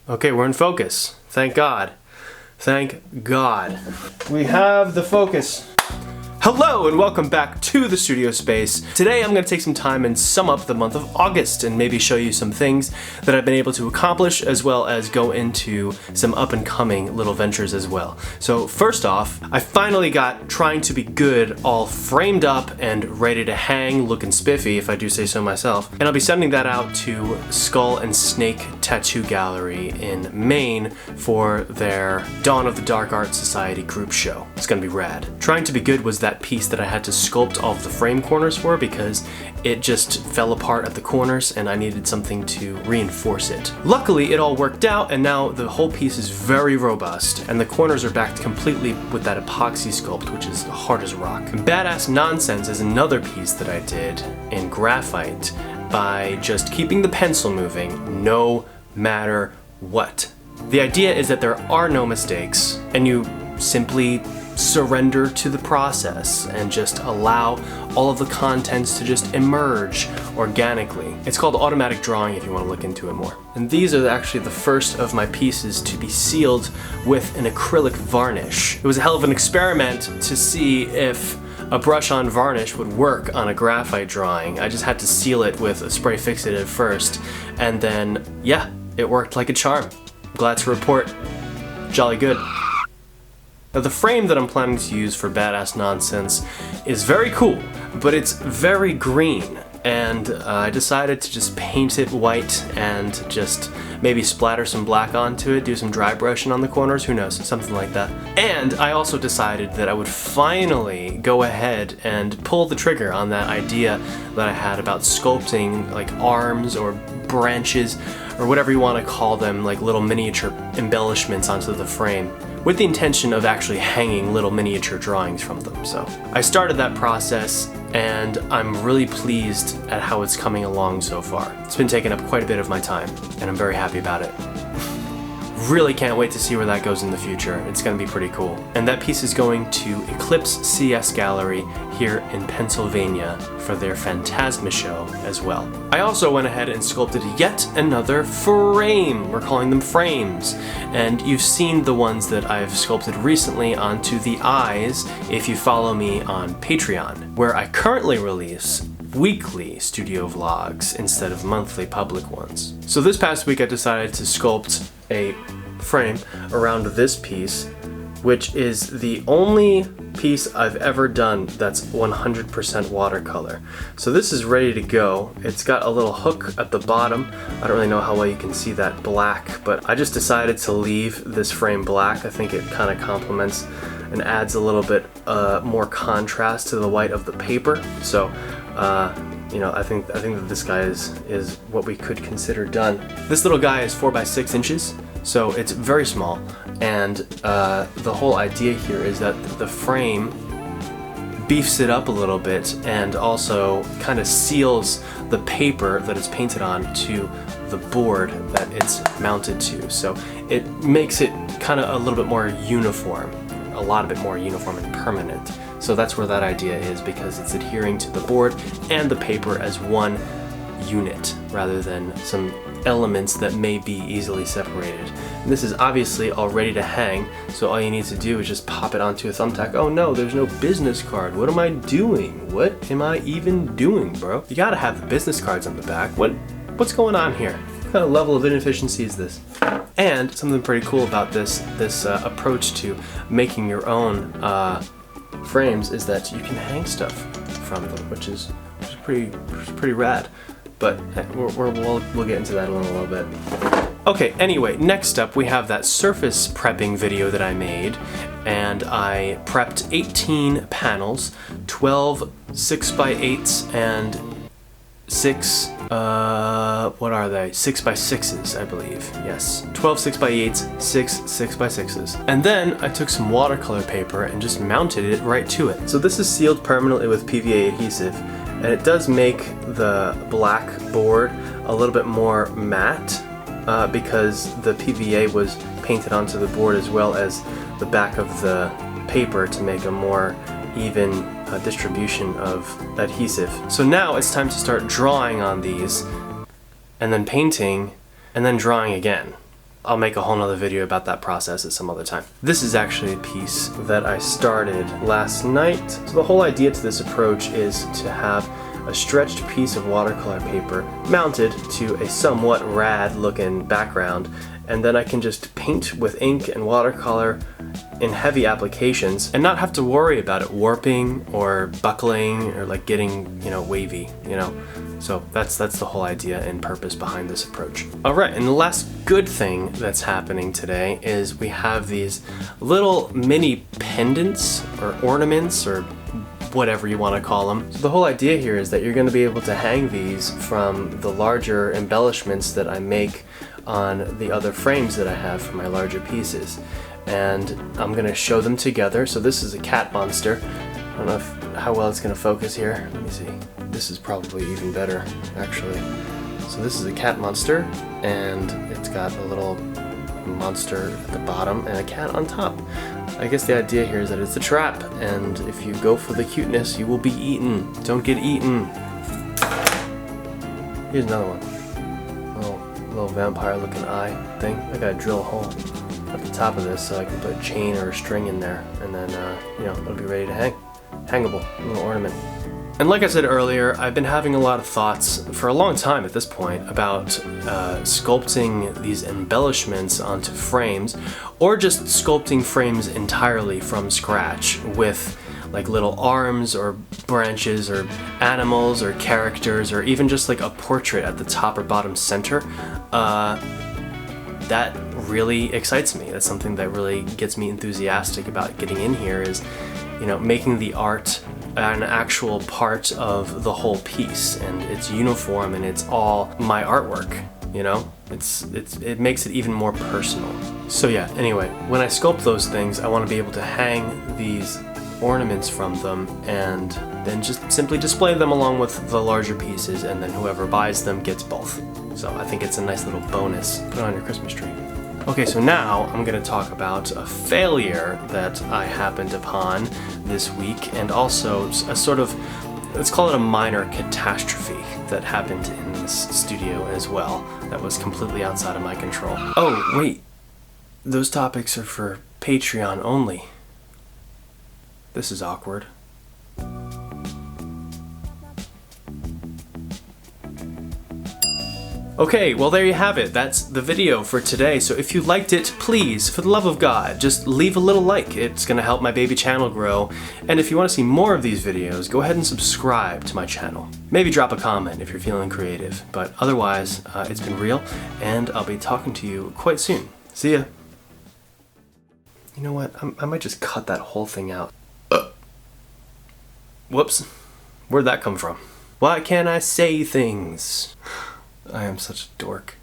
Okay, we're in focus. Thank God. Thank God. We have the focus. Hello and welcome back to the studio space. Today I'm going to take some time and sum up the month of August and maybe show you some things that I've been able to accomplish, as well as go into some up and coming little ventures as well. So first off, I finally got Trying to Be Good all framed up and ready to hang, looking spiffy if I do say so myself. And I'll be sending that out to Skull and Snake Tattoo Gallery in Maine for their Dawn of the Dark Art Society group show. It's gonna be rad. Trying to Be Good was that piece that I had to sculpt all of the frame corners for because it just fell apart at the corners and I needed something to reinforce it. Luckily, it all worked out and now the whole piece is very robust and the corners are backed completely with that epoxy sculpt, which is hard as rock. Badass Nonsense is another piece that I did in graphite by just keeping the pencil moving no matter what. The idea is that there are no mistakes and you simply surrender to the process and just allow all of the contents to just emerge organically. It's called automatic drawing if you want to look into it more. And these are actually the first of my pieces to be sealed with an acrylic varnish. It was a hell of an experiment to see if a brush-on varnish would work on a graphite drawing. I just had to seal it with a spray fixative first, and then, yeah, it worked like a charm. I'm glad to report, jolly good. Now the frame that I'm planning to use for Badass Nonsense is very cool, but it's very green, and I decided to just paint it white and just maybe splatter some black onto it, do some dry brushing on the corners, who knows, something like that. And I also decided that I would finally go ahead and pull the trigger on that idea that I had about sculpting like arms or branches or whatever you want to call them, like little miniature embellishments onto the frame, with the intention of actually hanging little miniature drawings from them. So I started that process and I'm really pleased at how it's coming along so far. It's been taking up quite a bit of my time and I'm very happy about it. Really can't wait to see where that goes in the future. It's gonna be pretty cool. And that piece is going to Eclipse CS Gallery here in Pennsylvania for their Phantasma show as well. I also went ahead and sculpted yet another frame. We're calling them frames. And you've seen the ones that I've sculpted recently onto the eyes if you follow me on Patreon, where I currently release weekly studio vlogs instead of monthly public ones. So this past week I decided to sculpt a frame around this piece, which is the only piece I've ever done that's 100% watercolor. So this is ready to go. It's got a little hook at the bottom. I don't really know how well you can see that black, but I just decided to leave this frame black. I think it kind of complements and adds a little bit more contrast to the white of the paper. So you know, I think that this guy is what we could consider done. This little guy is 4 by 6 inches, so it's very small, and the whole idea here is that the frame beefs it up a little bit and also kind of seals the paper that it's painted on to the board that it's mounted to. So it makes it kind of a little bit more uniform, a lot bit more uniform and permanent. So that's where that idea is, because it's adhering to the board and the paper as one unit rather than some elements that may be easily separated. And this is obviously all ready to hang, so all you need to do is just pop it onto a thumbtack. Oh no, there's no business card. What am I doing? What am I even doing, bro? You gotta have the business cards on the back. What's going on here? What kind of level of inefficiency is this? And something pretty cool about this approach to making your own frames is that you can hang stuff from them, which is pretty rad. But we'll get into that in a little bit. Okay, anyway, next up we have that surface prepping video that I made, and I prepped 18 panels, 12 6x8s and 6 what are they? 6x6s, I believe. Yes. 12 6x8s, 6 6x6s. And then I took some watercolor paper and just mounted it right to it. So this is sealed permanently with PVA adhesive, and it does make the black board a little bit more matte because the PVA was painted onto the board as well as the back of the paper to make a more even distribution of adhesive. So now it's time to start drawing on these, and then painting, and then drawing again. I'll make a whole nother video about that process at some other time. This is actually a piece that I started last night. So the whole idea to this approach is to have a stretched piece of watercolor paper mounted to a somewhat rad looking background, and then I can just paint with ink and watercolor in heavy applications and not have to worry about it warping or buckling or like getting, wavy, So that's the whole idea and purpose behind this approach. All right, and the last good thing that's happening today is we have these little mini pendants or ornaments or whatever you want to call them. So the whole idea here is that you're going to be able to hang these from the larger embellishments that I make on the other frames that I have for my larger pieces. And I'm going to show them together. So this is a cat monster. I don't know how well it's going to focus here. Let me see. This is probably even better, actually. So this is a cat monster, and it's got a little monster at the bottom and a cat on top. I guess the idea here is that it's a trap, and if you go for the cuteness, you will be eaten. Don't get eaten. Here's another one. Little vampire-looking eye thing. I gotta drill a hole at the top of this so I can put a chain or a string in there, and then it'll be ready to hang. Hangable, a little ornament. And like I said earlier, I've been having a lot of thoughts for a long time at this point about sculpting these embellishments onto frames, or just sculpting frames entirely from scratch with like little arms or branches or animals or characters, or even just like a portrait at the top or bottom center. That really excites me. That's something that really gets me enthusiastic about getting in here, is making the art an actual part of the whole piece, and it's uniform and it's all my artwork. It makes it even more personal. So yeah, anyway, when I sculpt those things, I want to be able to hang these ornaments from them and then just simply display them along with the larger pieces, and then whoever buys them gets both. So I think it's a nice little bonus. Put it on your Christmas tree. Okay, so now I'm going to talk about a failure that I happened upon this week, and also a sort of, let's call it a minor catastrophe that happened in this studio as well, that was completely outside of my control. Oh, wait. Those topics are for Patreon only. This is awkward. Okay, well there you have it. That's the video for today. So if you liked it, please, for the love of God, just leave a little like. It's gonna help my baby channel grow. And if you wanna see more of these videos, go ahead and subscribe to my channel. Maybe drop a comment if you're feeling creative. But otherwise, it's been real, and I'll be talking to you quite soon. See ya. You know what? I might just cut that whole thing out. Whoops. Where'd that come from? Why can't I say things? I am such a dork.